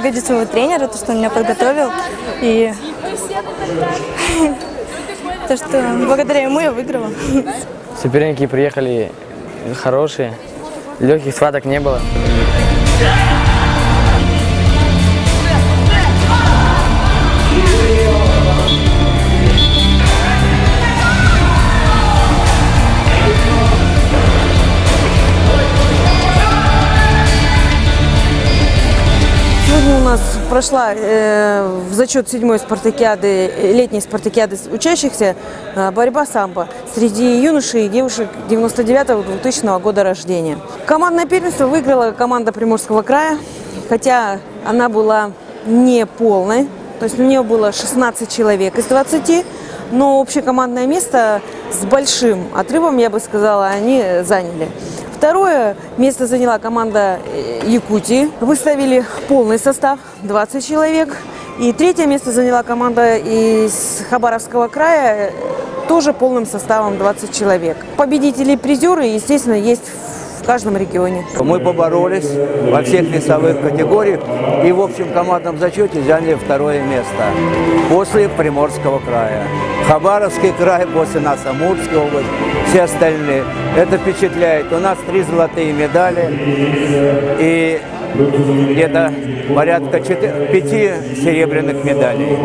поблагодарить своего тренера, то, что он меня подготовил. И то, что благодаря ему я выиграла. Соперники приехали хорошие, легких схваток не было. Сегодня у нас прошла в зачет 7-й спартакиады, летней спартакиады учащихся борьба самбо среди юношей и девушек 99-2000 года рождения. Командное первенство выиграла команда Приморского края, хотя она была не полной, то есть у нее было 16 человек из 20, но общекомандное место с большим отрывом, я бы сказала, они заняли. Второе место заняла команда Якутии. Выставили полный состав, 20 человек. И третье место заняла команда из Хабаровского края, тоже полным составом 20 человек. Победители и призеры, естественно, есть в каждом регионе. Мы поборолись во всех весовых категориях и в общем командном зачете заняли второе место после Приморского края. Хабаровский край, после нас Амурская область, все остальные. Это впечатляет. У нас 3 золотые медали и где-то порядка 5 серебряных медалей.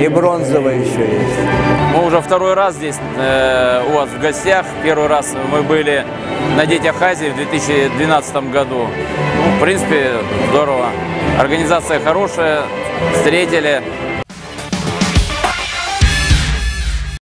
И бронзовые еще есть. Мы уже второй раз здесь у вас в гостях. Первый раз мы были на Детях Азии в 2012 году. Ну, в принципе, здорово. Организация хорошая, встретили.